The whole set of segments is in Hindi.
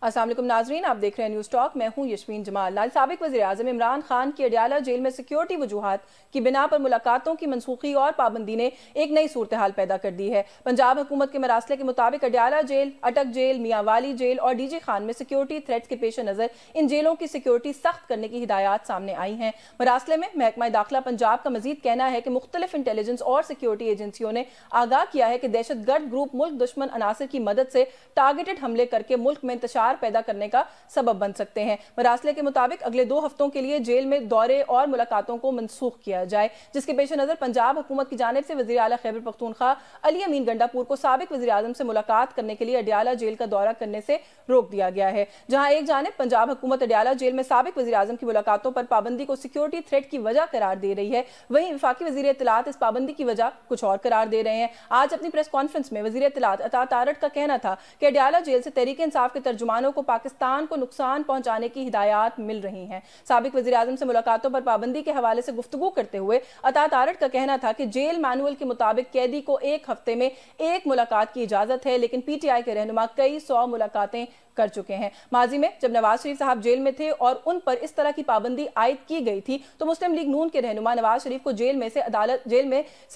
अस्सलाम वालेकुम नाजरीन, आप देख रहे हैं न्यूज़ टॉक। मैं हूं यशवीन जमाल। साबिक वज़ीर-ए-आज़म इमरान खान की अडियाला जेल में सिक्योरिटी वजूहात की बिना पर मुलाकातों की मनसूखी और पाबंदी ने एक नई सूरत हाल पैदा कर दी है। पंजाब हुकूमत के मरासले के मुताबिक अडियाला जेल, अटक जेल, मियांवाली जेल और डीजी खान में सिक्योरिटी थ्रेट्स के पेश नज़र इन जेलों की सिक्योरिटी सख्त करने की हिदायत सामने आई हैं। मरासले में महकमा दाखिला पंजाब का मजीद कहना है कि मुख्तलिफ इंटेलिजेंस और सिक्योरिटी एजेंसियों ने आगाह किया है कि दहशतगर्द ग्रुप मुल्क दुश्मन अनासर की मदद से टारगेटेड हमले करके मुल्क में इंतशार पैदा करने का सबब बन सकते हैं। मरासले के मुताबिक अगले 2 हफ्तों के लिए जेल में दौरे और मुलाकातों को मनसूख किया जाए, जिसके पेश नजर पंजाब हुकूमत की जानिब से वज़ीर आला खैबर पख्तूनख्वा अली अमीन गंडापुर को साबिक वज़ीर आज़म से मुलाकात करने के लिए अडियाला जेल का दौरा करने से रोक दिया गया है। जहां एक जानिब पंजाब हुकूमत अडियाला जेल में साबिक वज़ीर आज़म की मुलाकातों पर पाबंदी को सिक्योरिटी थ्रेट की वजह करार दे रही है, वहीं वफाकी वज़ीर इत्तलात इस पाबंदी की वजह कुछ और करार दे रहे हैं। आज अपनी प्रेस कॉन्फ्रेंस में वज़ीर इत्तलात अता तारड़ का कहना था कि अडियाला जेल से तहरीक इंसाफ के तर्जुमानों को पाकिस्तान को नुकसान पहुंचाने की हिदायत मिल रही हैं। साबिक वज़ीर आज़म से मुलाकातों पर पाबंदी के हवाले से गुफ्तगू करते हुए अता तारड़ का कहना था कि जेल मैनुअल के मुताबिक कैदी को 1 हफ्ते में 1 मुलाकात की इजाजत है, लेकिन पीटीआई के रहनुमा कई 100 मुलाकातें कर चुके हैं। माजी में जब नवाज शरीफ साहब जेल में थे और उन पर इस तरह की पाबंदी आयद की गई थी तो मुस्लिम लीग नून के रहनुमा नवाज शरीफ को जेल में से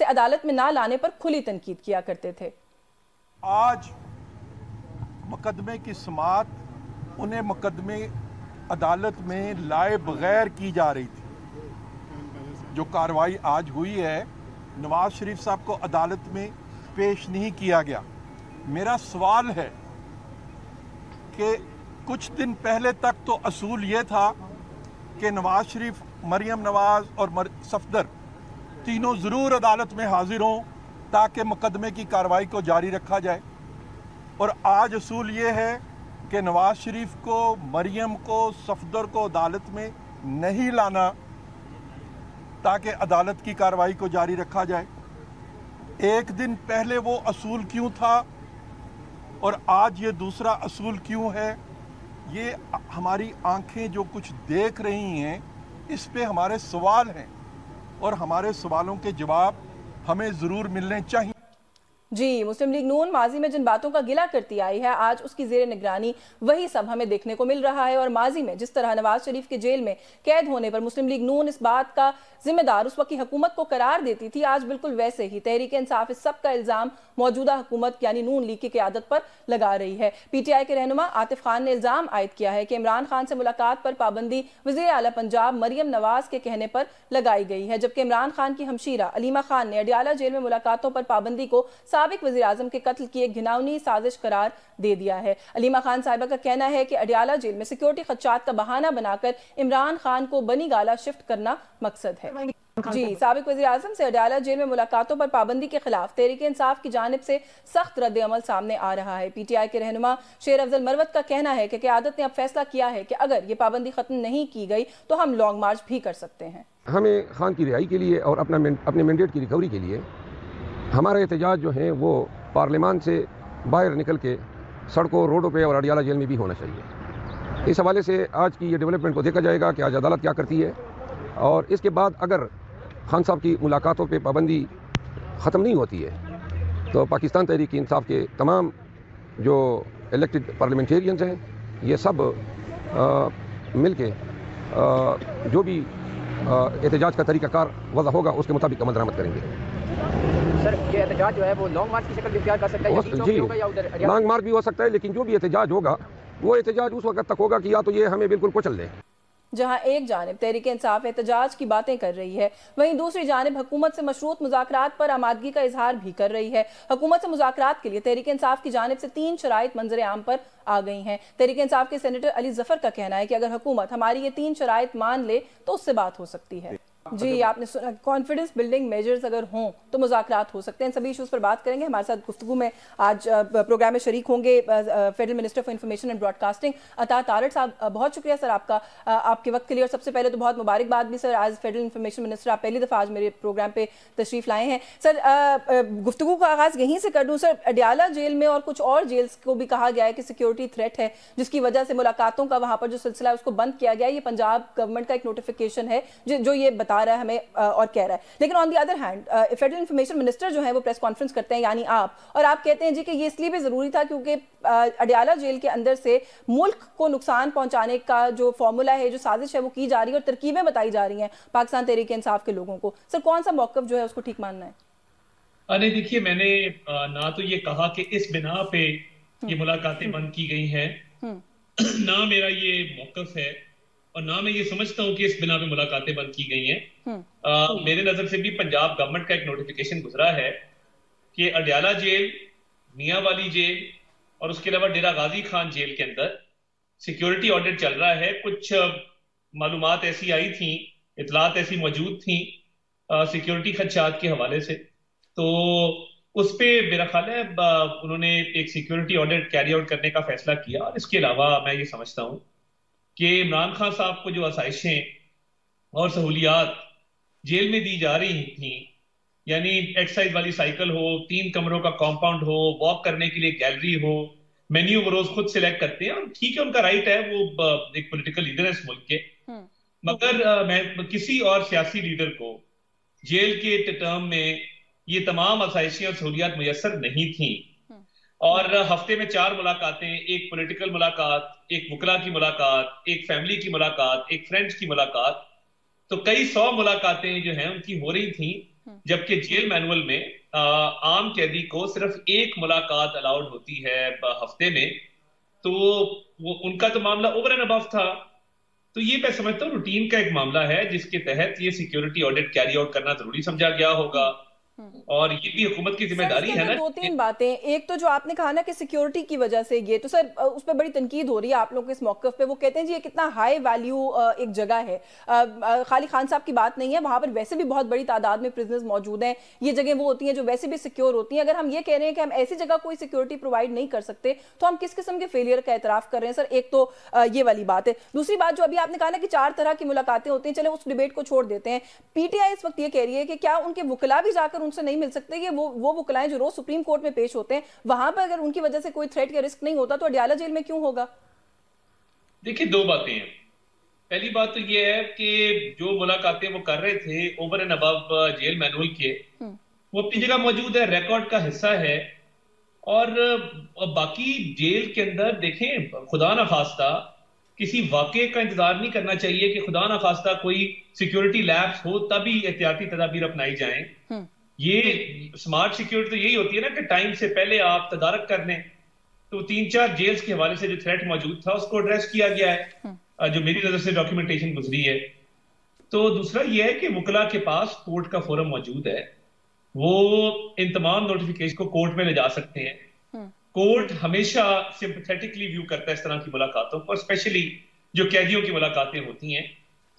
अदालत में ना लाने पर खुली तनकीद किया करते थे। आज मुकदमे की समाअत उन्हें मुकदमे अदालत में लाए बगैर की जा रही थी। जो कार्रवाई आज हुई है, नवाज शरीफ साहब को अदालत में पेश नहीं किया गया। मेरा सवाल है कि कुछ दिन पहले तक तो असूल ये था कि नवाज शरीफ, मरियम नवाज और सफदर तीनों ज़रूर अदालत में हाजिर हों ताकि मुकदमे की कार्रवाई को जारी रखा जाए, और आज असूल ये है कि नवाज शरीफ को, मरियम को, सफदर को अदालत में नहीं लाना ताकि अदालत की कार्रवाई को जारी रखा जाए। एक दिन पहले वो असूल क्यों था और आज ये दूसरा असूल क्यों है? ये हमारी आंखें जो कुछ देख रही हैं, इस पे हमारे सवाल हैं और हमारे सवालों के जवाब हमें ज़रूर मिलने चाहिए। जी, मुस्लिम लीग नून माजी में जिन बातों का गिला करती आई है, आज उसकी जेर निगरानी वही सब हमें देखने को मिल रहा है। और माजी में जिस तरह नवाज शरीफ के जेल में कैद होने पर मुस्लिम लीग नून इस बात का जिम्मेदार उस वक्त की हुकूमत को करार देती थी, आज बिल्कुल वैसे ही तहरीक इंसाफ इस सब का इल्जाम मौजूदा हुकूमत यानी नून लीग की क़यादत पर लगा रही है। पीटीआई के रहनुमा आतिफ खान ने इल्जाम आयद किया है कि इमरान खान से मुलाकात पर पाबंदी वज़ीर आला पंजाब मरियम नवाज के कहने पर लगाई गई है, जबकि इमरान खान की हमशीरा अलीमा खान ने अडियाला जेल में मुलाकातों पर पाबंदी को साबिक वज़ीर आज़म के कत्ल की एक घिनौनी साजिश करार दे दिया है। अलीमा खान साहिबा का कहना है कि अडियाला जेल में सिक्योरिटी खदशात का बहाना बनाकर इमरान खान को बनी गाला शिफ्ट करना मकसद है। जी, साबिक वज़ीर आज़म से अडियाला जेल में मुलाकातों पर पाबंदी के खिलाफ तहरीक इंसाफ की जानिब से सख्त रद्द अमल सामने आ रहा है। पीटीआई के रहनुमा शेर अफजल मरवत का कहना है कि क़यादत ने अब फैसला किया है कि अगर ये पाबंदी खत्म नहीं की गई तो हम लॉन्ग मार्च भी कर सकते हैं। हमें खान की रिहाई के लिए और अपने मैंडेट की रिकवरी के लिए हमारा एहतजाज जो है वो पार्लियामान से बाहर निकल के सड़कों, रोडों पे और अडियाला जेल में भी होना चाहिए। इस हवाले से आज की ये डेवलपमेंट को देखा जाएगा कि आज अदालत क्या करती है, और इसके बाद अगर खान साहब की मुलाकातों पे पाबंदी ख़त्म नहीं होती है तो पाकिस्तान तहरीक इंसाफ के तमाम जो इलेक्टेड पार्लियामेंटेरियंस हैं, ये सब मिल के जो भी एहतजाज का तरीक़ाकार वज़ा होगा उसके मुताबिक अमल दरामद करेंगे। सर, ये एहतजाज जो है वो लॉन्ग मार्च की शक्ल भी इख्तियार कर सकता है? जी, लॉन्ग मार्च भी हो सकता है, लेकिन जो भी एहतजाज होगा वो एहतजाज उस वक्त तक होगा कि या तो ये हमें बिल्कुल कुचल दे। जहां एक जानिब तहरीक इंसाफ एहतजाज की बातें कर रही है, वहीं दूसरी जानिब हुकूमत से मशरूत मुज़ाकरात पर आमादगी का इजहार भी कर रही है। हुकूमत से मुज़ाकरात के लिए तहरीक इंसाफ की जानिब से 3 शराइत मंजर आम पर आ गई हैं। तहरीक इंसाफ के सेनेटर अली जफर का कहना है कि अगर हुकूमत हमारी ये 3 शराइत मान ले तो उससे बात हो सकती है। जी, आपने सुना, कॉन्फिडेंस बिल्डिंग मेजर्स अगर हों तो मुज़ाकरात हो सकते हैं। सभी इशूज़ पर बात करेंगे। हमारे साथ गुफ्तगू में आज प्रोग्राम में शरीक होंगे federal minister for information and broadcasting अता तारड़ साहब। बहुत शुक्रिया सर आपका, आपके वक्त के लिए। और सबसे पहले तो बहुत मुबारकबाद भी सर, आज फेडरल इंफॉर्मेशन मिनिस्टर आप पहली दफ़ा आज मेरे प्रोग्राम पे तशरीफ़ लाए हैं। सर, गुफ्तगू का आगाज़ यहीं से कर दूँ। सर, अडियाला जेल में और कुछ और जेल्स को भी कहा गया है कि सिक्योरिटी थ्रेट है, जिसकी वजह से मुलाकातों का वहाँ पर जो सिलसिला है उसको बंद किया गया है। ये पंजाब गवर्नमेंट का एक नोटिफिकेशन है जो ये बता बता रहा है हमें और कह रहा है, लेकिन on the other hand federal information minister जो है वो प्रेस कॉन्फ्रेंस करते हैं, यानी आप, और आप कहते हैं जी कि ये इसलिए भी ज़रूरी था क्योंकि अडयाला जेल के अंदर से मुल्क को नुकसान पहुंचाने का जो फॉर्मूला है, जो साजिश है वो की जा रही है और तरकीबें बताई जा रही हैं पाकिस्तान तहरीक इंसाफ के लोगों को। सर कौन सा मौक़िफ़ जो है उसको ठीक मानना है? अरे देखिए, मैंने ना तो ये कहा कि इस बिना पे ये मुलाकातें बंद की गई हैं, ना मेरा ये मौक़िफ़ है, और ना मैं ये समझता हूँ कि इस बिना पे मुलाकातें बंद की गई हैं। मेरे नज़र से भी पंजाब गवर्नमेंट का एक नोटिफिकेशन गुजरा है कि अडयाला जेल, मियाँ वाली जेल और उसके अलावा डेरा गाजी खान जेल के अंदर सिक्योरिटी ऑडिट चल रहा है। कुछ मालूमात ऐसी आई थी, इतलात ऐसी मौजूद थी सिक्योरिटी खदशात के हवाले से, तो उस पे मेरा ख्याल है उन्होंने एक सिक्योरिटी ऑडिट कैरी आउट करने का फैसला किया। और इसके अलावा मैं ये समझता हूँ कि इमरान खान साहब को जो आसाइशें और सहूलियात जेल में दी जा रही थी, यानी एक्सरसाइज वाली साइकिल हो, 3 कमरों का कॉम्पाउंड हो, वॉक करने के लिए गैलरी हो, मेन्यू वो रोज खुद सिलेक्ट करते हैं, और ठीक है उनका राइट है, वो एक पॉलिटिकल लीडर है इस मुल्क के, मगर मैं किसी और सियासी लीडर को जेल के टर्म में ये तमाम आसाइशें और सहूलियात मुयस्सर नहीं थी। और हफ्ते में 4 मुलाकातें, एक पॉलिटिकल मुलाकात, एक वकला की मुलाकात, एक फैमिली की मुलाकात, एक फ्रेंड्स की मुलाकात, तो कई 100 मुलाकातें जो हैं उनकी हो रही थी, जबकि जेल मैनुअल में आम कैदी को सिर्फ 1 मुलाकात अलाउड होती है हफ्ते में। तो वो उनका तो मामला ओवर एंड अबव था। तो ये मैं समझता हूँ रूटीन का एक मामला है जिसके तहत ये सिक्योरिटी ऑडिट कैरी आउट करना जरूरी समझा गया होगा, और ये भी हुकूमत की जिम्मेदारी है ना। 2-3 बातें, एक तो जो आपने कहा ना कि सिक्योरिटी की वजह से ये, तो सर उस पर बड़ी तनकीद हो रही है आप लोगों के इस मौक़िफ़ पे। वो कहते हैं जी ये कितना हाई वैल्यू एक जगह है, खाली खान साहब की बात नहीं है, वहाँ पर वैसे भी बहुत बड़ी तादाद में प्रिजनर्स मौजूद हैं, ये जगह वो होती हैं जो वैसे भी सिक्योर होती हैं। अगर हम ये कह रहे हैं कि हम ऐसी जगह कोई सिक्योरिटी प्रोवाइड नहीं कर सकते तो हम किस किस्म के फेलियर का एतराफ़ कर रहे हैं सर? एक तो ये वाली बात है। दूसरी बात जो अभी आपने कहा ना कि 4 तरह की मुलाकातें होती हैं, चले उस डिबेट को छोड़ देते हैं। PTI इस वक्त ये कह रही है कि क्या उनके वकला भी जाकर उनसे नहीं मिल सकते? वो वकलाएं जो रोज सुप्रीम कोर्ट में पेश होते हैं, वहां पर अगर उनकी वजह से कोई थ्रेट या रिस्क नहीं होता तो अडयाला जेल में क्यों होगा? देखिए, 2 बातें हैं। पहली बात तो ये है कि जो मुलाकातें वो कर रहे थे over and above jail manual के, वो अपनी जगह मौजूद है, रिकॉर्ड का हिस्सा है। और बाकी जेल के अंदर देखें, खुदा ना खास्ता किसी वाकये का इंतजार नहीं करना चाहिए कि खुदा ना खास्ता कोई सिक्योरिटी लैब्स हो तभी एहतियाती तदाबीर अपनाई जाएं। ये स्मार्ट सिक्योरिटी तो यही होती है ना कि टाइम से पहले आप तदारक कर लें। तो 3-4 जेल्स के हवाले से जो थ्रेट मौजूद था उसको एड्रेस किया गया है, जो मेरी नजर से डॉक्यूमेंटेशन गुजरी है। तो दूसरा ये है कि वकला के पास कोर्ट का फोरम मौजूद है, वो इन तमाम नोटिफिकेशन को कोर्ट में ले जा सकते हैं। कोर्ट हमेशा सिंपैथेटिकली व्यू करता है इस तरह की मुलाकातों को, स्पेशली जो कैदियों की मुलाकातें होती हैं।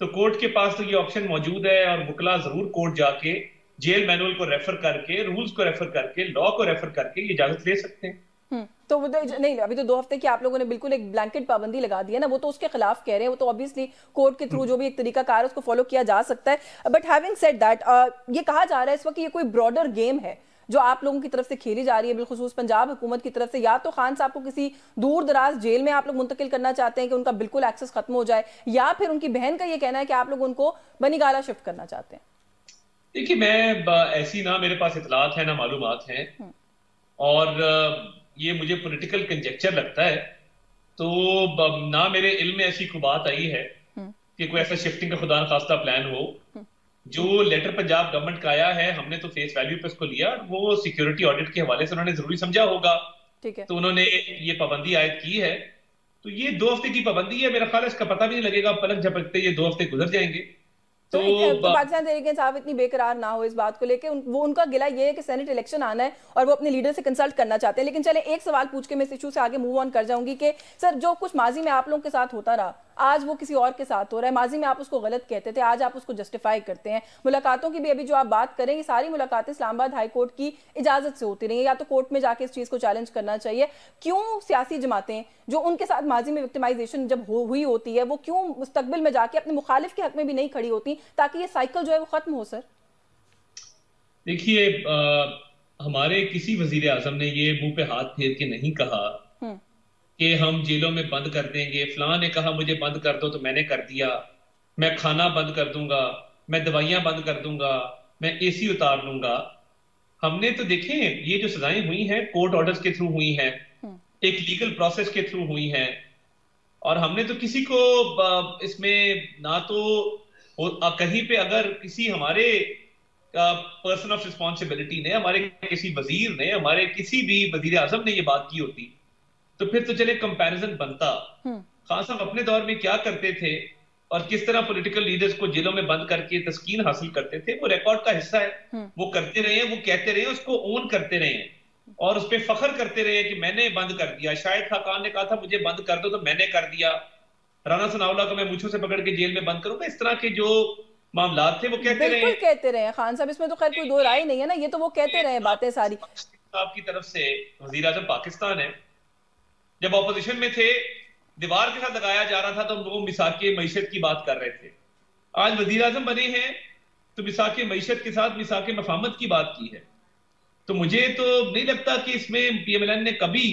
तो कोर्ट के पास तो ये ऑप्शन मौजूद है, और वकला जरूर कोर्ट जाके जेल मैनुअल को रेफर करके, रूल्स को रेफर करके, लॉ को रेफर करके ये इजाजत ले सकते हैं। तो नहीं, अभी तो 2 हफ्ते की आप लोगों ने बिल्कुल एक ब्लैंकेट पाबंदी लगा दी है ना, वो तो उसके खिलाफ कह रहे हैं। वो तो ऑब्वियसली कोर्ट के थ्रू जो भी एक तरीका कार है उसको फॉलो किया जा सकता है। बट हैविंग सेड दैट, ये कहा जा रहा है इस वक्त ये कोई ब्रॉडर गेम है जो आप लोगों की तरफ से खेली जा रही है, बिलखुसूस पंजाब हुकूमत की तरफ से। या तो खान साहब को किसी दूर दराज जेल में आप लोग मुंतकिल करना चाहते हैं कि उनका बिल्कुल एक्सेस खत्म हो जाए, या फिर उनकी बहन का ये कहना है कि आप लोग उनको बनीगाला शिफ्ट करना चाहते हैं। देखिए, मैं ऐसी ना मेरे पास इतलात है ना मालूमात हैं, और ये मुझे पॉलिटिकल कंजेक्चर लगता है। तो ना मेरे इल्म में ऐसी कोई बात आई है कि कोई ऐसा शिफ्टिंग का खुदा न खास्ता प्लान हो। जो लेटर पंजाब गवर्नमेंट का आया है, हमने तो फेस वैल्यू पे उसको लिया, वो सिक्योरिटी ऑडिट के हवाले से उन्होंने जरूरी समझा होगा, ठीक है, तो उन्होंने ये पाबंदी आयद की है। तो ये 2 हफ्ते की पाबंदी है, मेरा ख्याल है इसका पता भी नहीं लगेगा, पलक झपकते ये 2 हफ्ते गुजर जाएंगे। तो पाकिस्तान तहरीक इंसाफ इतनी बेकरार ना हो इस बात को लेके। वो उनका गिला ये है कि सेनेट इलेक्शन आना है और वो अपने लीडर से कंसल्ट करना चाहते हैं। लेकिन चले एक सवाल पूछ के मैं इस इशू से आगे मूव ऑन कर जाऊंगी कि सर, जो कुछ माजी में आप लोगों के साथ होता रहा, आज वो किसी और के साथ हो रहा है। माजी में आप उसको गलत कहते थे, आज आप उसको जस्टिफाई करते हैं। मुलाकातों की भी अभी जो आप बात करें, ये सारी मुलाकातें इस्लामाबाद हाई कोर्ट की इजाजत से होती रही है, या तो कोर्ट में जाके इस चीज को चैलेंज करना चाहिए। क्यों सियासी जमातें जो उनके साथ माजी में विक्टिमाइजेशन जब हुई होती है, वो क्यों मुस्तकबिल में जाके अपने मुखालिफ के हक में भी नहीं खड़ी होती ताकि ये साइकिल जो है वो खत्म हो? सर देखिए, हमारे किसी वजीर आजम ने ये मुंह पे हाथ फेर के नहीं कहा कि हम जेलों में बंद कर देंगे। फलां ने कहा मुझे बंद कर दो तो मैंने कर दिया, मैं खाना बंद कर दूंगा, मैं दवाइयां बंद कर दूंगा, मैं एसी उतार लूंगा। हमने तो देखें ये जो सजाएं हुई हैं कोर्ट ऑर्डर्स के थ्रू हुई हैं, एक लीगल प्रोसेस के थ्रू हुई हैं, और हमने तो किसी को इसमें ना तो कहीं पे अगर किसी हमारे पर्सन ऑफ रिस्पॉन्सिबिलिटी ने, हमारे किसी वजीर ने, हमारे किसी भी वजीर आजम ने ये बात की होती तो फिर तो चले कंपैरिजन बनता। खान साहब अपने दौर में क्या करते थे और किस तरह पॉलिटिकल लीडर्स को जेलों में बंद करके तस्कीन हासिल करते थे, वो रिकॉर्ड का हिस्सा है। वो करते रहे, वो कहते रहे, उसको ओन करते रहे और उस पर फख्र करते रहे कि मैंने बंद कर दिया। शाहिद खाकान ने कहा था मुझे बंद कर दो, तो मैंने कर दिया। राना सनाउल्लाह को मैं मूंछों से पकड़ के जेल में बंद करूंगा। इस तरह के जो मामला थे वो कहते रहे, बिल्कुल कहते रहे खान साहब, इसमें तो खैर कोई दो राय नहीं है ना, ये तो वो कहते रहे बातें सारी। साहब की तरफ से वजीर आजम पाकिस्तान है, जब ऑपोजिशन में थे दीवार के साथ लगाया जा रहा था तो हम लोग मिसाके मईशत की बात कर रहे थे। आज वजीर आजम बने हैं तो मिसाके मईशत के साथ मिसाके मफामत की बात की है। तो मुझे तो नहीं लगता कि इसमें पीएमएलएन ने कभी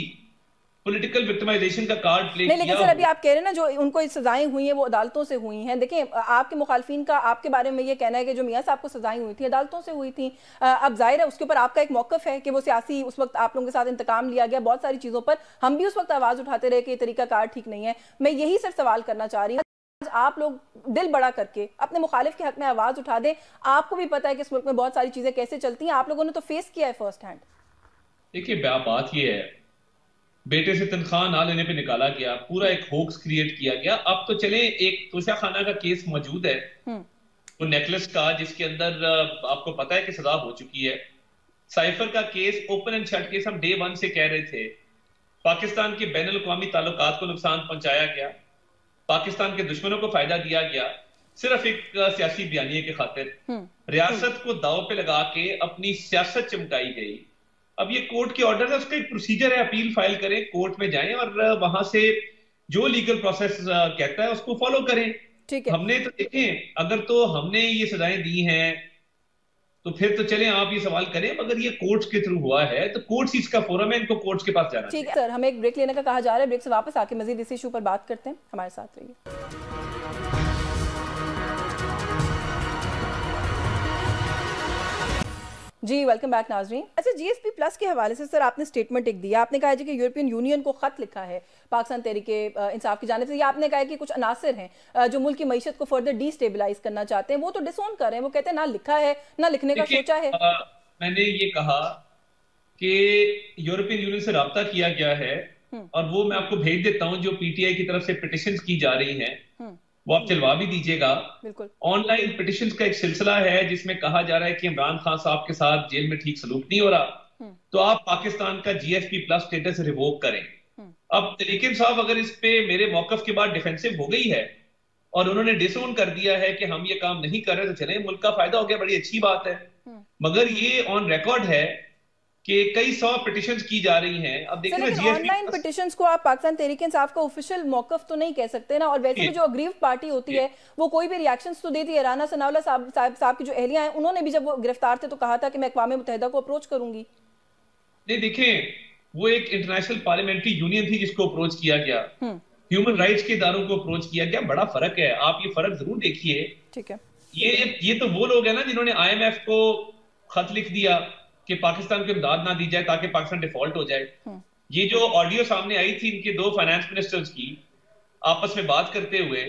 पॉलिटिकल विक्टिमाइजेशन का कार्ड प्ले किया। लेकिन सर अभी आप कह रहे हैं ना जो उनको सजाएं हुई हैं वो अदालतों से हुई हैं। देखिए आपके मुखालफिन का आपके बारे में ये कहना है कि जो मियां साहब को सजाएं हुई थी अदालतों से हुई थी। अब जाहिर है उसके ऊपर आपका एक मौकफ है कि वो सियासी उस वक्त आप लोगों के साथ इंतकाम लिया गया, बहुत सारी चीज़ों पर हम भी उस वक्त आवाज़ उठाते रहे कि ये तरीका कार ठीक नहीं है। मैं यही सर सवाल करना चाह रही हूँ, आप लोग दिल बड़ा करके अपने मुखालिफ के हक में आवाज़ उठा दें। आपको भी पता है कि इस मुल्क में बहुत सारी चीज़ें कैसे चलती हैं, आप लोगों ने तो फेस किया है फर्स्ट हैंड। देखिए बात ये है, बेटे से तनख्वाह ना लेने पे निकाला गया, पूरा एक होक्स क्रिएट किया गया। अब तो चले एक तोशा खाना का केस मौजूद है, वो नेकलेस का, जिसके अंदर आपको पता है कि सजा हो चुकी है। साइफर का case open and shut case, हम डे 1 से कह रहे थे पाकिस्तान के बैनुल अक़वामी ताल्लुकात को नुकसान पहुंचाया गया, पाकिस्तान के दुश्मनों को फायदा दिया गया, सिर्फ एक सियासी बयानिए के खातिर रियासत को दाव पे लगा के अपनी सियासत चमकाई गई। अब ये कोर्ट के ऑर्डर है, उसका एक प्रोसीजर है, अपील फाइल करें, कोर्ट में जाएं और वहां से जो लीगल प्रोसेस कहता है उसको फॉलो करें। ठीक है। हमने तो देखें, अगर तो हमने ये सजाएं दी हैं तो फिर तो चलें आप ये सवाल करें, मगर ये कोर्ट्स के थ्रू हुआ है तो कोर्ट्स इसका फोरम है, इनको कोर्ट्स के पास जाना चाहिए। ठीक है सर, हमें एक ब्रेक लेने का कहा जा रहा है, ब्रेक से वापस आके मजीद इस इशू पर बात करते हैं, हमारे साथ रहिए। जी वेलकम बैक नाजरीन। अच्छा, जीएसपी प्लस के हवाले से सर आपने स्टेटमेंट एक दिया, आपने कहा है कि यूरोपियन यूनियन को खत लिखा है पाकिस्तान तहरीके इंसाफ की जानिब से। आपने कहा है कि कुछ अनासर हैं जो मुल्क की मईशत को फर्दर डिस्टेबलाइज करना चाहते हैं, वो तो डिसोन कर रहे हैं, वो कहते हैं ना लिखा है ना लिखने का सोचा है। मैंने ये कहा कि यूरोपियन यूनियन से राब्ता किया गया है और वो मैं आपको भेज देता हूँ, जो पीटीआई की तरफ से पिटिशंस की जा रही हैं वो आप चलवा भी दीजिएगा। ऑनलाइन पिटिशंस का एक सिलसिला है जिसमें कहा जा रहा है कि इमरान खान साहब के साथ जेल में ठीक सलूक नहीं हो रहा, तो आप पाकिस्तान का जीएसपी प्लस स्टेटस रिवोक करें। अब तरीके साहब अगर इस पे मेरे मौकफ के बाद डिफेंसिव हो गई है और उन्होंने डिसोन कर दिया है कि हम ये काम नहीं कर रहे, तो चले, मुल्क का फायदा हो गया, बड़ी अच्छी बात है। मगर ये ऑन रिकॉर्ड है कि कई 100 पिटिशंस की जा रही हैं। अब देखिए ना, ऑनलाइन पिटिशंस को आप पाकिस्तान तहरीक इंसाफ का ऑफिशियल मौकफ तो नहीं कह सकते ना, और वैसे भी जो अग्रीव्ड पार्टी होती है वो कोई भी रिएक्शंस तो देती है। राना सनाउल्लाह साहब की जो अहलिया हैं, उन्होंने भी जब वो गिरफ्तार थे तो कहा था कि मैं अक़वाम मुत्तहिदा को अप्रोच करूंगी। नहीं, देखें, वो एक इंटरनेशनल पार्लियामेंट्री यूनियन थी जिसको अप्रोच किया गया, ह्यूमन राइट्स के इदारों को अप्रोच किया गया, बड़ा फर्क है। आप ये फर्क जरूर देखिए। ठीक है, ये तो वो लोग हैं ना जिन्होंने IMF को खत लिख दिया कि पाकिस्तान को इमदाद ना दी जाए ताकि पाकिस्तान डिफॉल्ट हो जाए। ये जो ऑडियो सामने आई थी इनके 2 फाइनेंस मिनिस्टर्स की आपस में बात करते हुए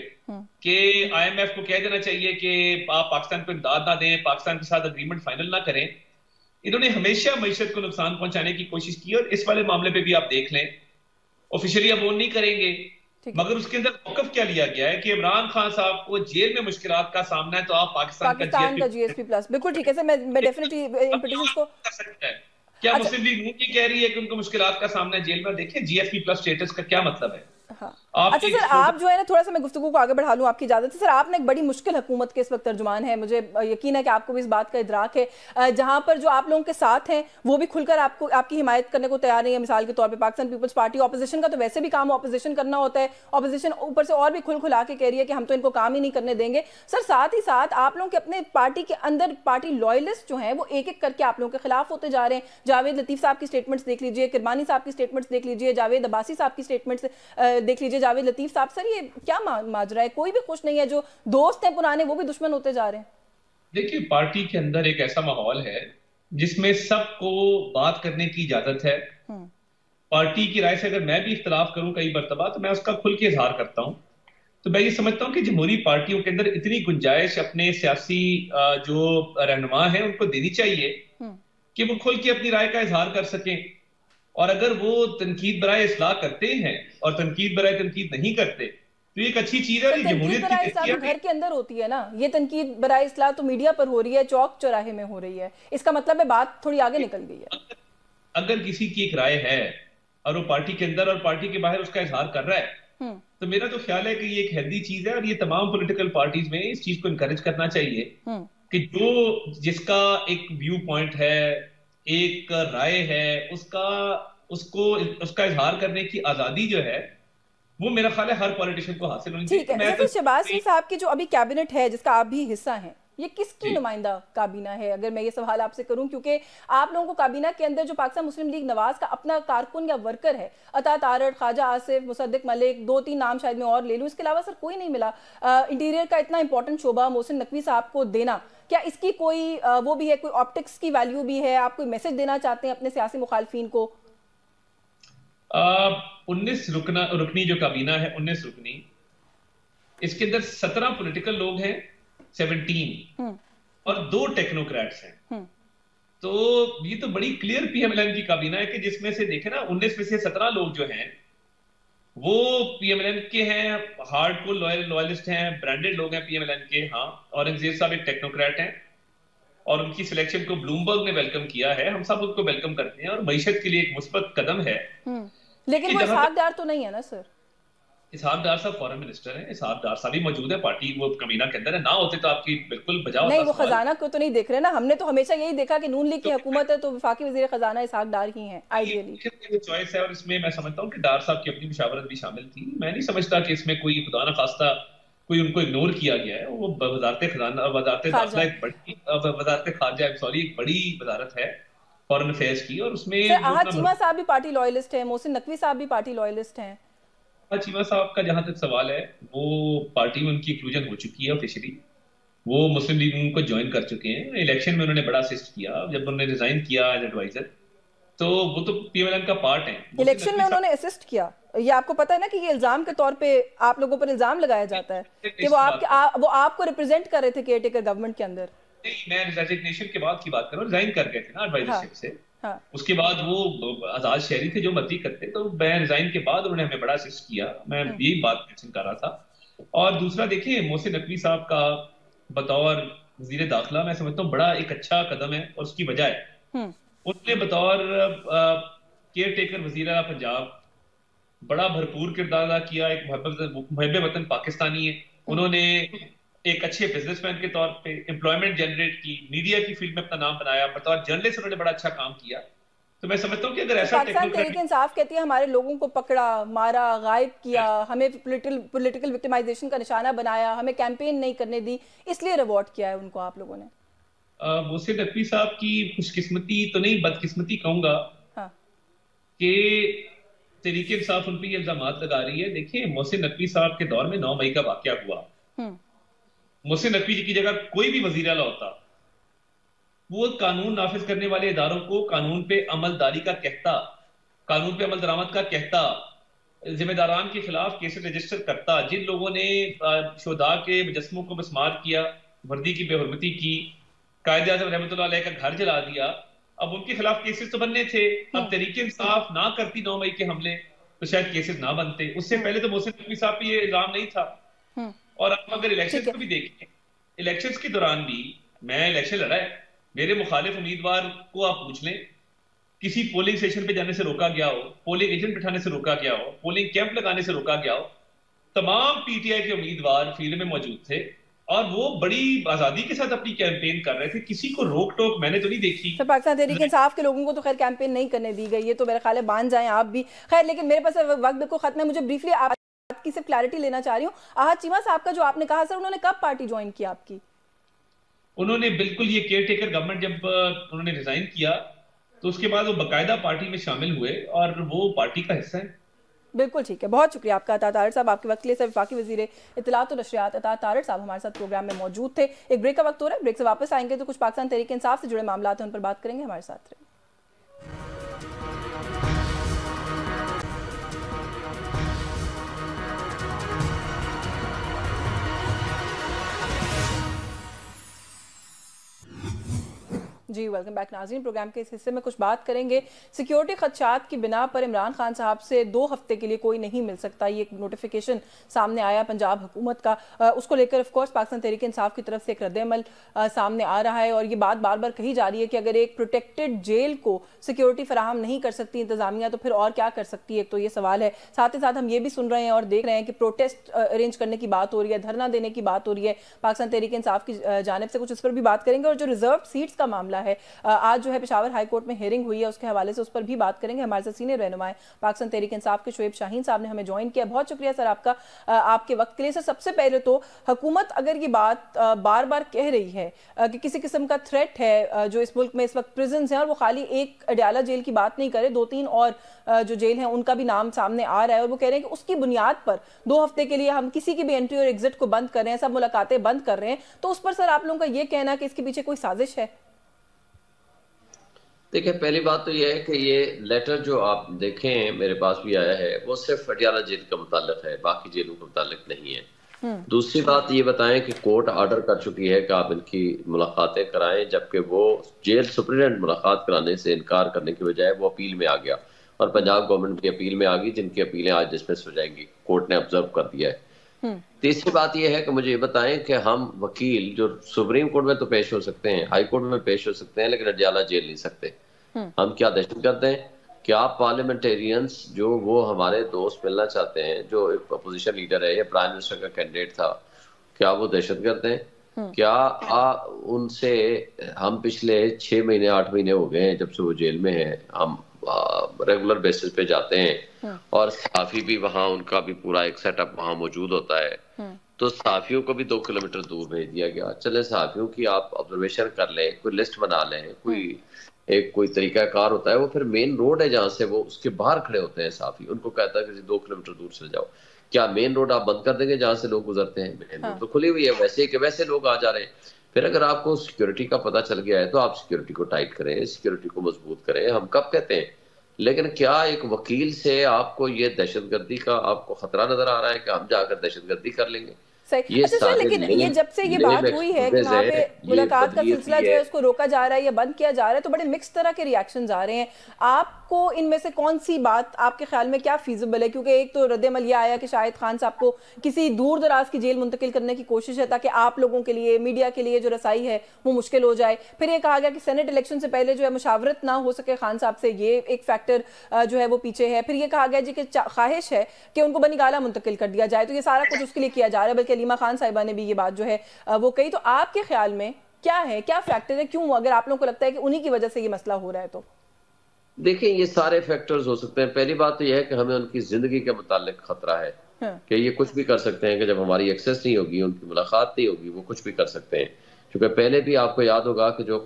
कि IMF को कह देना चाहिए कि आप पाकिस्तान को इमदाद ना दें, पाकिस्तान के साथ अग्रीमेंट फाइनल ना करें, इन्होंने हमेशा मईशत को नुकसान पहुंचाने की कोशिश की। और इस वाले मामले पे भी आप देख लें, ऑफिशियली अब वो नहीं करेंगे, मगर उसके अंदर मौकफ क्या लिया गया है कि इमरान खान साहब को जेल में मुश्किलात का सामना है तो आप पाकिस्तान का जीएसपी प्लस। बिल्कुल ठीक है सर, मैं डेफिनेटली इन पिटिशंस को कर सकता है। क्या मुस्लिम लीग नून की कह रही है कि उनको मुश्किलात का सामना है जेल में? देखिए जीएसपी प्लस स्टेटस का क्या मतलब है। हाँ। अच्छा सर, आप जो है ना, थोड़ा सा मैं गुफ्तगू को आगे बढ़ा लूँ आपकी इजाजत से। सर आपने एक बड़ी मुश्किल हुकूमत के इस वक्त तर्जुमान है, मुझे यकीन है कि आपको भी इस बात का इदराक है, जहां पर जो आप लोगों के साथ हैं वो भी खुलकर आपको आपकी हिमायत करने को तैयार नहीं है। मिसाल के तौर पर पाकिस्तान पीपल्स पार्टी, ऑपोजिशन का तो वैसे भी काम ऑपोजिशन करना होता है, ऑपोजिशन ऊपर से और भी खुला के कह रही है कि हम तो इनको काम ही नहीं करने देंगे। सर साथ ही साथ आप लोगों के अपने पार्टी के अंदर पार्टी लॉयलिस्ट जो हैं वो एक एक करके आप लोगों के खिलाफ होते जा रहे हैं। जावेद लतीफ साहब की स्टेटमेंट्स देख लीजिए, किरमानी साहब की स्टेटमेंट्स देख लीजिए, जावेद अब्बासी साहब की स्टेटमेंट्स देख लीजिए, जावेद लतीफ साहब। सर ये क्या माजरा है? कोई भी खुश नहीं है, जो दोस्त हैं पुराने वो भी दुश्मन होते जा रहे हैं। देखिए, पार्टी के अंदर एक ऐसा माहौल है जिसमें सबको बात करने की इजाजत है। पार्टी की राय से अगर मैं भी इख्तलाफ करूं कई मर्तबा तो मैं उसका खुल के इजहार करता हूं। तो मैं ये समझता हूं कि जमहूरी पार्टियों के अंदर इतनी गुंजाइश अपने सियासी जो रहनुमा है उनको देनी चाहिए कि वो खुल के अपनी राय का इजहार कर सकें। और अगर वो तनकीद बराए इस्लाह करते हैं और तनकीद बराए तनकीद नहीं करते तो ये एक अच्छी चीज है। तनकीद बराए इस्लाह तो घर के अंदर होती है ना, ये तनकीद बराए इस्लाह तो मीडिया पर हो रही है, चौक चौराहे में हो रही है। इसका मतलब है बात थोड़ी आगे निकल गई है। अगर किसी की एक राय है और वो पार्टी के अंदर और पार्टी के बाहर उसका इजहार कर रहा है तो मेरा तो ख्याल है कि ये एक हेल्दी चीज है और ये तमाम पॉलिटिकल पार्टीज में इस चीज को इनकरेज करना चाहिए कि जो जिसका एक व्यू पॉइंट है, एक राय है, उसका इजहार करने की आजादी जो है वो मेरा ख्याल है हर पॉलिटिशियन को हासिल होनी चाहिए। ठीक है। तो शहबाज शरीफ साहब की जो अभी कैबिनेट है जिसका आप भी हिस्सा हैं, ये किसकी नुमाइंदा काबीना है, अगर मैं ये सवाल आपसे करूं, क्योंकि आप लोगों को काबीना के अंदर जो पाकिस्तान मुस्लिम लीग नवाज का अपना कारकुन या वर्कर है, अता तारड़, ख्वाजा आसिफ, मुसद्दिक मलिक, 2-3 नाम शायद मैं और ले लूं, इसके अलावा सर कोई नहीं मिला। इंटीरियर का इतना इंपॉर्टेंट शोबा मोहसिन नकवी साहब को देना, क्या इसकी कोई वो भी है, कोई ऑप्टिक्स की वैल्यू भी है? आप कोई मैसेज देना चाहते हैं अपने सियासी मुखालफिन को? 19 रुकनी जो काबीना है, 19 रुकनी, इसके अंदर 17 पॉलिटिकल लोग हैं, 17 और 2 टेक्नोक्रेट्स हैं। तो ये तो बड़ी क्लियर पीएमएलएन की काबीना है कि जिसमें से देखे ना 19 में से 17 लोग जो हैं वो पीएमएलएन के हैं, हार्डकोर लॉयलिस्ट हैं, ब्रांडेड लोग हैं पीएमएलएन के। हाँ, औरंगजेब साहब एक टेक्नोक्रेट हैं और उनकी सिलेक्शन को ब्लूमबर्ग ने वेलकम किया है, हम सब उनको वेलकम करते हैं और मईशत के लिए एक मुस्बत कदम है। लेकिन वो इसहाक डार तो नहीं है ना सर? इसहाक डार साहब फॉरेन मिनिस्टर हैं, इसहाक डार साहब भी मौजूद है पार्टी वो काबीना के अंदर है, ना होते तो आपकी बिल्कुल बजाओ नहीं। वो खजाना को तो नहीं देख रहे ना, हमने तो हमेशा यही देखा कि नून लीग की हुकूमत है तो वफाकी वजीर खजाना इसहाक डार ही हैं आइडियली। चॉइस है और इसमें मैं समझता हूं कि डार साहब की अपनी मुशावरत भी शामिल थी। मैं नहीं समझता कि इसमें कोई खुदा न खास्ता कोई उनको इग्नोर किया गया है। वो वजारत खजाना, वजारत दाखिला एक बड़ी, वजारत खारजा सॉरी एक बड़ी वजारत है फॉरेन अफेयर्स की, और उसमें आहत चीमा साहब भी पार्टी लॉयलिस्ट है, मोहसिन नकवी साहब भी पार्टी लॉयलिस्ट हैं। चीमा साहब का जहां तक सवाल है वो पार्टी में उनकी इंक्लूजन हो चुकी है ऑफिशियली, वो मुस्लिम लीग को ज्वाइन कर चुके हैं। इलेक्शन में उन्होंने बड़ा असिस्ट किया, जब उन्होंने रिजाइन किया एज एडवाइजर तो वो तो पीएमएलएन का पार्ट है। इलेक्शन में उन्होंने असिस्ट किया, ये आपको पता है ना कि ये इल्जाम के तौर पे आप लोगों पर इल्जाम लगाया जाता है कि वो आपको रिप्रेजेंट कर रहे थे केयरटेकर गवर्नमेंट के अंदर। नहीं, मैं रेजिग्नेशन के बाद की बात कर रहा हूं, रिजाइन कर गए थे ना एडवाइजरशिप से। हाँ। उसके बाद वो आजाद शहरी थे, जो मर्जी करते, तो मैं रिजाइन के बाद उन्होंने हमें बड़ा असिस्ट किया, मैं यही बात मेंशन कर रहा था। और दूसरा देखिए, मोहसिन नकवी साहब का बतौर वजीर दाखिला मैं समझता हूँ बड़ा एक अच्छा कदम है, और उसकी वजह है उसने बतौर केयर टेकर वजीर पंजाब बड़ा भरपूर किरदार अदा किया। एक मुहब्बे वतन पाकिस्तानी है, उन्होंने एक अच्छे बिजनेसमैन के तौर पे एम्प्लॉयमेंट जनरेट की, मीडिया की फील्ड में अपना नाम बनाया, बतौर जर्नलिस्ट उन्होंने बड़ा अच्छा काम किया। तो मैं समझता हूँ कि अगर ऐसा पाकिस्तान तहरीक इंसाफ कहती है हमारे लोगों को पकड़ा, मारा, गायब किया, हमें पॉलिटिकल विक्टिमाइजेशन का निशाना बनाया, हमें कैंपेन नहीं करने दी, इसलिए रिवॉर्ड किया है उनको आप लोगों ने। मोहसिन नकवी साहब की खुशकिस्मती तो नहीं, बदकिस्मती कहूंगा कि तहरीक इंसाफ उन पर ये इल्जाम लगा रही है। देखिए, मोहसिन नकवी साहब के दौर में 9 मई का वाकया हुआ, मोहसिन नकवी जी की जगह कोई भी वजीर आला होता, वो कानून नाफिज करने वाले इदारों को कानून पे अमलदारी का कहता, कानून पे अमल दरामद का कहता, जिम्मेदारान के खिलाफ केसेस रजिस्टर करता, जिन लोगों ने शोधा के मुजस्मों को मिसमार किया, वर्दी की बेहुरमती की, कायदे आज़म रहमतुल्लाह अलैह का घर जला दिया, अब उनके खिलाफ केसेस तो बनने थे। अब तहरीक इंसाफ ना करती 9 मई के हमले तो शायद केसेस ना बनते। उससे पहले तो मोहसिन नकवी साहब पे ये इल्जाम नहीं था। और आप अगर इलेक्शन को भी देखें, इलेक्शन के दौरान भी मैं इलेक्शन लड़ा है, मेरे मुखालिफ उम्मीदवार को आप पूछ लें, किसी पोलिंग स्टेशन पे जाने से रोका गया हो, पोलिंग एजेंट बिठाने से रोका गया हो, पोलिंग कैंप लगाने से रोका गया हो, तमाम पीटीआई के उम्मीदवार फील्ड में मौजूद थे और वो बड़ी आजादी के साथ अपनी कैंपेन कर रहे थे, किसी को रोक टोक मैंने तो नहीं देखी। तो पाकिस्तान तहरीक इंसाफ के लोगों को तो खैर कैंपेन नहीं करने दी गई, ये तो मेरे ख्याल है मान जाएं आप भी। खैर, लेकिन मेरे पास वक्त बिल्कुल खत्म है, मुझे ब्रीफली आपकी सिर्फ क्लैरिटी लेना चाह रही हूँ। आहत चीमा साहब का जो आपने कहा सर, उन्होंने कब पार्टी ज्वाइन की आपकी? उन्होंने बिल्कुल ये केयर टेकर गवर्नमेंट जब उन्होंने रिजाइन किया तो उसके बाद वो बाकायदा पार्टी में शामिल हुए और वो पार्टी का हिस्सा है। बिल्कुल ठीक है, बहुत शुक्रिया आपका अता तारिड़ साहब। आपके वक्त के लिए सर वफाकी वज़ीर इत्तलात और नशरियात अता तारिड़ साहब हमारे साथ प्रोग्राम में मौजूद थे। एक ब्रेक का वक्त हो रहा है, ब्रेक से वापस आएंगे तो कुछ पाकिस्तान तहरीक इंसाफ से जुड़े मामला हैं उन पर बात करेंगे। हमारे साथ रहे। जी वेलकम बैक नाज़रीन। प्रोग्राम के इस हिस्से में कुछ बात करेंगे सिक्योरिटी खदशात की बिना पर इमरान खान साहब से 2 हफ्ते के लिए कोई नहीं मिल सकता। ये एक नोटिफिकेशन सामने आया पंजाब हुकूमत का, उसको लेकर ऑफ कोर्स पाकिस्तान तहरीक इंसाफ की तरफ से एक रद्द-ए-अमल सामने आ रहा है और ये बात बार बार कही जा रही है कि अगर एक प्रोटेक्टेड जेल को सिक्योरिटी फराहम नहीं कर सकती इंतजामिया तो फिर और क्या कर सकती है, एक तो ये सवाल है। साथ ही साथ हम ये भी सुन रहे हैं और देख रहे हैं कि प्रोटेस्ट अरेंज करने की बात हो रही है, धरना देने की बात हो रही है पाकिस्तान तहरीक इंसाफ की जानिब से। कुछ इस पर भी बात करेंगे और जो रिजर्व सीट्स का मामला है, आज जो है पेशावर हाई कोर्ट में हियरिंग हुई है, उसके हवाले से उस पर भी बात करेंगे। हमारे साथ सीनियर रहनुमा पाकिस्तान तहरीक इंसाफ के शोएब शाहीन साहब ने हमें ज्वाइन किया। बहुत शुक्रिया सर आपका आपके वक्त के लिए। सर सबसे पहले तो हुकूमत अगर ये बात बार बार कह रही है कि किसी किस्म का थ्रेट है जो इस मुल्क में इस वक्त प्रिजन्स हैं, और वो खाली एक अडयाला जेल की बात नहीं करे, 2-3 और जो जेल हैं उनका भी नाम सामने आ रहा है, और वो कह रहे हैं कि उसकी बुनियाद पर 2 हफ्ते के लिए हम किसी की भी एंट्री और एग्जिट को बंद कर रहे हैं, सब मुलाकातें बंद कर रहे हैं। तो उस पर सर आप लोगों का ये कहना कि इसके पीछे कोई साजिश है? देखिए, पहली बात तो यह है कि ये लेटर जो आप देखें मेरे पास भी आया है वो सिर्फ अडयाला जेल का मुताल्लिक है, बाकी जेलों का मुताल्लिक नहीं है। दूसरी बात ये बताएं कि कोर्ट ऑर्डर कर चुकी है कि आप इनकी मुलाकातें कराएं, जबकि वो जेल सुप्रीडेंट मुलाकात कराने से इनकार करने की बजाय वो अपील में आ गया और पंजाब गवर्नमेंट की अपील में आ गई, जिनकी अपीलें आज डिसमिस हो जाएंगी, कोर्ट ने ऑब्जर्व कर दिया है। तीसरी बात यह है कि मुझे ये बताएं कि हम वकील जो सुप्रीम कोर्ट में तो पेश हो सकते हैं, हाई कोर्ट में पेश हो सकते हैं, लेकिन अडयाला जेल नहीं सकते। हम क्या दहशत करते हैं? क्या पार्लियामेंटेरियंस जो वो हमारे दोस्त मिलना चाहते हैं, जो एक अपोजिशन लीडर है या प्राइम मिनिस्टर का कैंडिडेट था, क्या वो दहशत करते हैं? क्या उनसे हम पिछले 6 महीने 8 महीने हो गए हैं जब से वो जेल में है, हम रेगुलर बेसिस पे जाते हैं और सहाफी भी वहाँ, उनका भी पूरा एक सेटअप वहाँ मौजूद होता है, तो सहाफियों को भी 2 किलोमीटर दूर भेज दिया गया। चले सहाफियों की आप ऑब्जर्वेशन कर लें, कोई लिस्ट बना लें, कोई तरीकाकार होता है, वो फिर मेन रोड है जहाँ से वो उसके बाहर खड़े होते हैं सहाफी, उनको कहता है कि 2 किलोमीटर दूर से जाओ। क्या मेन रोड आप बंद कर देंगे जहाँ से लोग गुजरते हैं? मेन रोड तो खुली हुई है, वैसे कि वैसे लोग आ जा रहे हैं। फिर अगर आपको सिक्योरिटी का पता चल गया है तो आप सिक्योरिटी को टाइट करें, सिक्योरिटी को मजबूत करें, हम कब कहते हैं। लेकिन क्या एक वकील से आपको ये दहशतगर्दी का आपको खतरा नजर आ रहा है कि हम जाकर दहशतगर्दी कर लेंगे? सही। अच्छा, लेकिन ये जब से ये बात हुई है कि वहाँ पे मुलाकात का सिलसिला जो है उसको रोका जा रहा है या बंद किया जा रहा है, तो बड़े मिक्स तरह के रिएक्शंस आ रहे हैं। आपको इनमें से कौन सी बात आपके ख्याल में क्या फीजिबल है? क्योंकि एक तो रद्द-ए-अमल ये आया कि शाहिद खान साहब को किसी दूर दराज की जेल मुंतकिल करने की कोशिश है ताकि आप लोगों के लिए, मीडिया के लिए जो रसाई है वो मुश्किल हो जाए। फिर ये कहा गया कि सेनेट इलेक्शन से पहले जो है मुशावरत ना हो सके खान साहब से, ये एक फैक्टर जो है वो पीछे है। फिर ये कहा गया जी कि ख्वाहिश है कि उनको बनीगाला मुंतकिल कर दिया जाए, तो ये सारा कुछ उसके लिए किया जा रहा है। बल्कि अलीमा खान साहिबा ने भी ये बात जो है वो कही। तो आपके ख्याल में क्या है, क्या फैक्टर है, क्यों, अगर आप लोगों को लगता है कि उन्हीं की वजह से ये मसला हो रहा है? तो देखिए, ये सारे फैक्टर्स हो सकते हैं। पहली बात तो यह है कि हमें उनकी जिंदगी के मुतालिक खतरा है कि ये कुछ भी कर सकते हैं, कि जब हमारी एक्सेस नहीं होगी, उनकी मुलाकात नहीं होगी, वो कुछ भी कर सकते हैं। क्योंकि पहले भी आपको याद होगा कि जो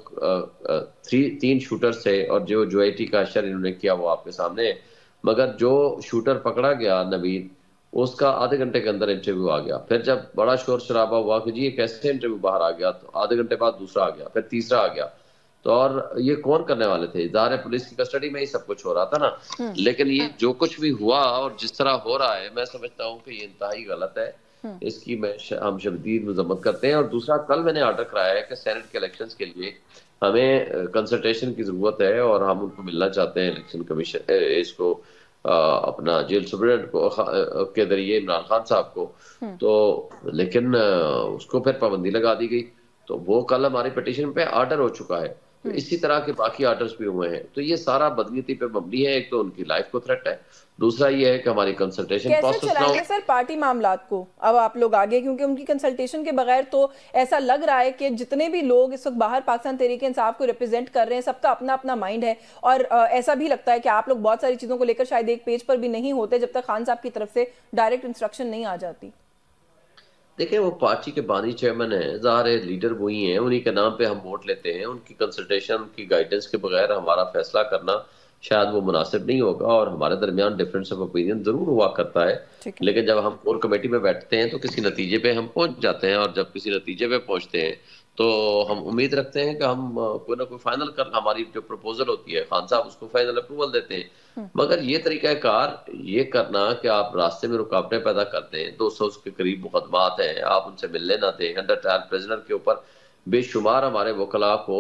3 शूटर्स थे और जो जुआईटी का अशर इन्होंने किया वो आपके सामने है, मगर जो शूटर पकड़ा गया नवीद, उसका आधे घंटे के अंदर इंटरव्यू आ गया। फिर जब बड़ा शोर शराबा हुआ कि जी ये कैसे इंटरव्यू बाहर आ गया, तो आधे घंटे बाद दूसरा आ गया, फिर तीसरा आ गया। तो और ये कौन करने वाले थे? ज़ाहिर है पुलिस की कस्टडी में ही सब कुछ हो रहा था ना। लेकिन ये जो कुछ भी हुआ और जिस तरह हो रहा है, मैं समझता हूँ कि ये इंतहाई गलत है। इसकी हम शदीद मजम्मत करते हैं। और दूसरा, कल मैंने ऑर्डर कराया है कि सेनेट के इलेक्शंस के लिए हमें कंसल्टेशन की जरूरत है और हम उनको मिलना चाहते हैं, इलेक्शन कमीशन इसको अपना जेल सुप्रीडेंट को के जरिए इमरान खान साहब को। तो लेकिन उसको फिर पाबंदी लगा दी गई। तो वो कल हमारी पिटीशन पे ऑर्डर हो चुका है। तो इसी तरह के बाकी ऑर्डर्स भी हुए हैं। तो ये सारा बदनीति पे मबनी है। एक तो उनकी लाइफ को थ्रेट है, दूसरा ये है कि हमारी कंसल्टेशन प्रोसेस चलाएंगे सर पार्टी मामलात को अब आप लोग आगे, क्योंकि उनकी कंसल्टेशन के बगैर तो ऐसा लग रहा है कि जितने भी लोग इस वक्त बाहर पाकिस्तान तहरीक इंसाफ को रिप्रेजेंट कर रहे हैं, सबका अपना अपना माइंड है। और ऐसा भी लगता है कि आप लोग बहुत सारी चीजों को लेकर शायद एक पेज पर भी नहीं होते जब तक खान साहब की तरफ से डायरेक्ट इंस्ट्रक्शन नहीं आ जाती। देखिए, वो पार्टी के बानी चेयरमैन है, ज़ाहिर लीडर वही हैं, उन्हीं के नाम पे हम वोट लेते हैं। उनकी कंसल्टेशन, उनकी गाइडेंस के बगैर हमारा फैसला करना शायद वो मुनासिब नहीं होगा, और हमारे दरमियान डिफरेंस ऑफ ओपिनियन जरूर हुआ करता है, लेकिन जब हम कोर कमेटी में बैठते हैं तो किसी नतीजे पे हम पहुंच जाते हैं, और जब किसी नतीजे पे पहुंचते हैं तो हम उम्मीद रखते हैं कि हम कोई ना कोई फाइनल कर, हमारी जो प्रपोजल होती है खान साहब उसको फाइनल अप्रूवल देते हैं। मगर ये तरीकाकार ये करना कि आप रास्ते में रुकावटें पैदा करते हैं, 200 के करीब मुकदमात हैं, आप उनसे मिलने ना दें, अंडर ट्रायल प्रिजनर के ऊपर बेशुमार हमारे वकला को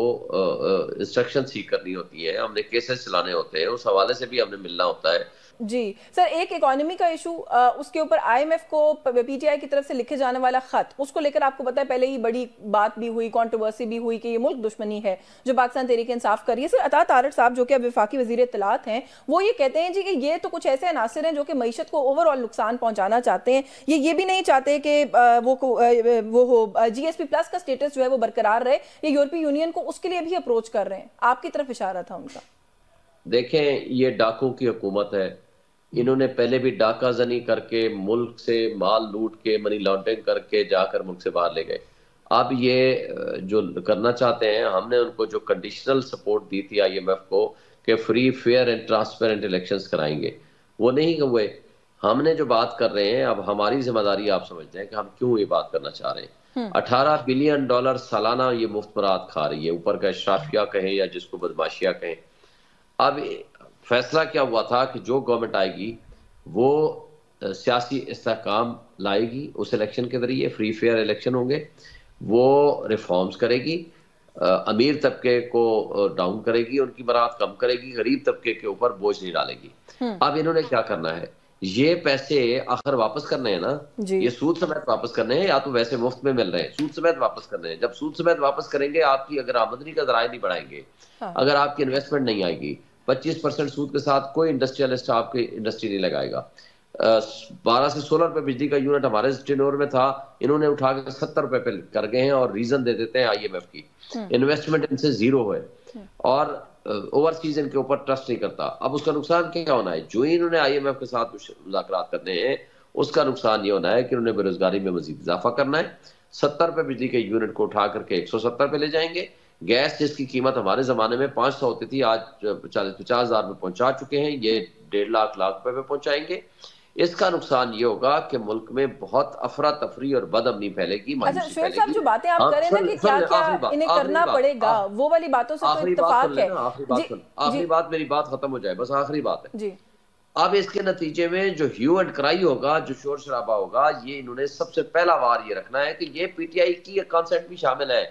इंस्ट्रक्शन सीख करनी होती है, हमने केसेस चलाने होते हैं, उस हवाले से भी हमने मिलना होता है। जी सर, एक इकोनॉमी का इशू, उसके ऊपर आईएमएफ को पीटीआई की तरफ से लिखे जाने वाला खत, उसको लेकर आपको पता है पहले ही बड़ी बात भी हुई, कंट्रोवर्सी भी हुई कि ये मुल्क दुश्मनी है जो पाकिस्तान तहरीक इंसाफ कर रही है। सर अता तारड़ साहब जो कि अब वफाकी वजीर इत्तलात हैं, वो ये कहते हैं जी कि ये तो कुछ ऐसे अनासर हैं जो कि मईशत को ओवरऑल नुकसान पहुंचाना चाहते हैं, ये भी नहीं चाहते कि वो हो जीएसपी प्लस का स्टेटस जो है वो बरकरार रहे, ये यूरोपीय यूनियन को उसके लिए भी अप्रोच कर रहे हैं। आपकी तरफ इशारा था उनका। देखें, ये डाकुओं की हुकूमत है, इन्होंने पहले भी डाका जनी करके मुल्क से माल लूट के मनी लॉन्ड्रिंग करके जाकर मुल्क से बाहर ले गए। अब ये जो करना चाहते हैं, हमने उनको जो कंडीशनल सपोर्ट दी थी आईएमएफ को कि free fair and transparent elections कराएंगे, वो नहीं हुए। हमने जो बात कर रहे हैं, अब हमारी जिम्मेदारी आप समझते हैं कि हम क्यों ये बात करना चाह रहे हैं। $18 बिलियन सालाना ये मुफ्त बरात खा रही है, ऊपर का इशराफिया कहें या जिसको बदमाशिया कहें। अब फैसला क्या हुआ था कि जो गवर्नमेंट आएगी वो सियासी इस्तेहकाम लाएगी, उस इलेक्शन के जरिए फ्री फेयर इलेक्शन होंगे, वो रिफॉर्म्स करेगी, अमीर तबके को डाउन करेगी, उनकी बरात कम करेगी, गरीब तबके के ऊपर बोझ नहीं डालेगी। अब इन्होंने क्या करना है, ये पैसे आखिर वापस करने हैं ना, ये सूद समेत वापस करने हैं, या तो वैसे मुफ्त में मिल रहे हैं, सूद समेत वापस करने हैं। जब सूद समेत वापस करेंगे, आपकी अगर आमदनी का जराए नहीं बढ़ाएंगे, अगर आपकी इन्वेस्टमेंट नहीं आएगी, 25% सूद के साथ कोई इंडस्ट्रियलिस्ट आपकी इंडस्ट्री नहीं लगाएगा। 12 से 16 रुपए बिजली का यूनिट हमारे टेनोर में था, इन्होंने उठा के 70 रुपए पे कर गए हैं, और रीजन दे देते हैं आईएमएफ की इन्वेस्टमेंट इनसे जीरो है, और ओवरसीज इनके ऊपर ट्रस्ट नहीं करता। अब उसका नुकसान क्या होना है, जो इन्होंने आईएमएफ के साथ मुज़ाकरात करने हैं, उसका नुकसान ये होना है कि उन्होंने बेरोजगारी में मजीद इजाफा करना है। 70 रुपए बिजली के यूनिट को उठा करके 170 पे ले जाएंगे। गैस जिसकी कीमत हमारे जमाने में 500 होती थी, आज 40-50 हज़ार में पहुंचा चुके हैं, ये 1.5 लाख रुपए में पहुंचाएंगे। इसका नुकसान ये होगा कि मुल्क में बहुत अफरा तफरी और बदअमनी फैलेगी। अच्छा शोएब साहब, जो बातें आप कर रहे हैं ना कि क्या क्या इन्हें करना पड़ेगा, वो वाली बातों से तो इत्तेफाक है। आखिरी बात, मेरी बात खत्म हो जाए, बस आखिरी बात है जी। अब इसके नतीजे में जो ह्यू एंड क्राई होगा, जो शोर शराबा होगा, ये इन्होंने सबसे पहला वार ये रखना है कि ये पीटीआई की कंसेंट भी शामिल है।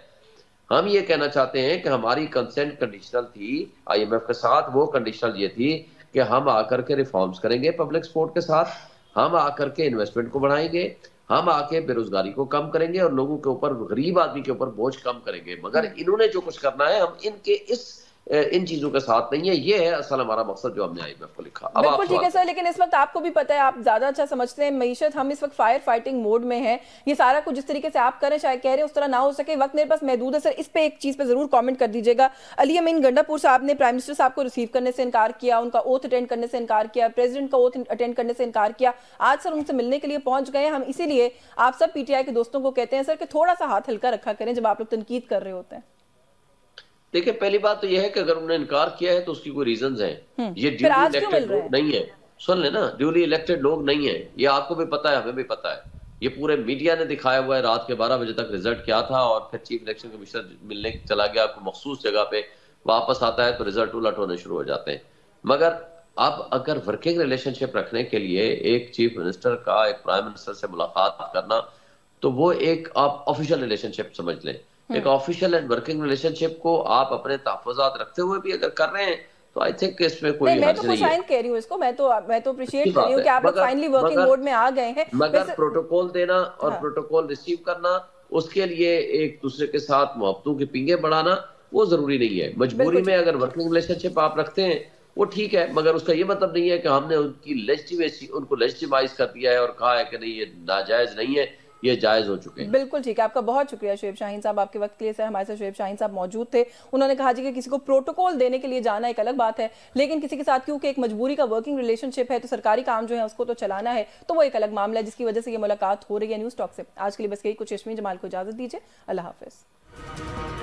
हम ये कहना चाहते हैं कि हमारी कंसेंट कंडीशनल थी आईएमएफ के साथ, वो कंडीशनल ये थी कि हम आकर के रिफॉर्म्स करेंगे पब्लिक सपोर्ट के साथ, हम आकर के इन्वेस्टमेंट को बढ़ाएंगे, हम आके बेरोजगारी को कम करेंगे और लोगों के ऊपर, गरीब आदमी के ऊपर बोझ कम करेंगे। मगर इन्होंने जो कुछ करना है, हम इनके इन चीजों के साथ नहीं है। ये है असल हमारा मकसद जो हमने आईएमएफ को लिखा। अब बिल्कुल ठीक है सर, लेकिन इस वक्त आपको भी पता है, आप ज्यादा अच्छा समझते हैं मईशत, हम इस वक्त फायर फाइटिंग मोड में हैं। ये सारा कुछ जिस तरीके से आप करें, शायद कह रहे हैं उस तरह ना हो सके, वक्त मेरे पास महदूद है। सर इस पे एक चीज पे जरूर कमेंट कर दीजिएगा। अली अमीन गंडापुर साहब ने प्राइम मिनिस्टर साहब को रिसीव करने से इनकार किया, उनका ओथ अटेंड करने से इनकार किया, प्रेसिडेंट का ओथ अटेंड करने से इनकार किया। आज सर उनसे मिलने के लिए पहुंच गए। हम इसीलिए आप सब पीटीआई के दोस्तों को कहते हैं सर कि थोड़ा सा हाथ हल्का रखा करें जब आप लोग तनकीद कर रहे होते हैं। देखिए, पहली बात तो यह है कि अगर उन्होंने इनकार किया है तो उसकी कोई रीजंस हैं। ये ड्यूली इलेक्टेड लोग नहीं है, सुन लेना, ड्यूली इलेक्टेड लोग नहीं है, ये आपको भी पता है, हमें भी पता है। ये पूरे मीडिया ने दिखाया हुआ है, रात के 12 बजे तक रिजल्ट क्या था, और फिर चीफ इलेक्शन कमिश्नर मिलने चला गया कोई मखसूस जगह पे, वापस आता है तो रिजल्ट उलट होने शुरू हो जाते हैं। मगर अब अगर वर्किंग रिलेशनशिप रखने के लिए एक चीफ मिनिस्टर का एक प्राइम मिनिस्टर से मुलाकात करना, तो वो एक आप ऑफिशियल रिलेशनशिप समझ लें। एक ऑफिशियल एंड वर्किंग रिलेशनशिप को आप अपने तहफ़्फ़ुज़ात रखते हुए भी अगर कर रहे हैं तो आई थिंक इसमें कोई मैं तो खुशाइन कह रही हूँ इसको, मैं तो अप्रिशिएट कर रही हूँ कि आप लोग फाइनली वर्किंग मोड में आ गए हैं। मगर प्रोटोकॉल देना और प्रोटोकॉल रिसीव करना, उसके लिए एक दूसरे के साथ मोहब्बतों की पिंगे बढ़ाना, वो जरूरी नहीं है। मजबूरी में अगर वर्किंग रिलेशनशिप आप रखते हैं वो ठीक है, मगर उसका ये मतलब नहीं है कि हमने उनकी लेजिटिमेसी, उनको लेजिटिमाइज कर दिया है और कहा है कि नहीं ये नाजायज नहीं है, ये जायज हो चुके हैं। बिल्कुल ठीक है, आपका बहुत शुक्रिया शोएब शाहीन साहब, आपके वक्त के लिए। सर हमारे साथ शोएब शाहीन साहब मौजूद थे। उन्होंने कहा जी कि किसी को प्रोटोकॉल देने के लिए जाना एक अलग बात है, लेकिन किसी के साथ क्योंकि एक मजबूरी का वर्किंग रिलेशनशिप है तो सरकारी काम जो है उसको तो चलाना है, तो वो एक अलग मामला है जिसकी वजह से ये मुलाकात हो रही है न्यूज़ टॉक से। आज के लिए बस यही, कुछ यस्मीन जमाल को इजाजत दीजिए। अल्लाह हाफिज।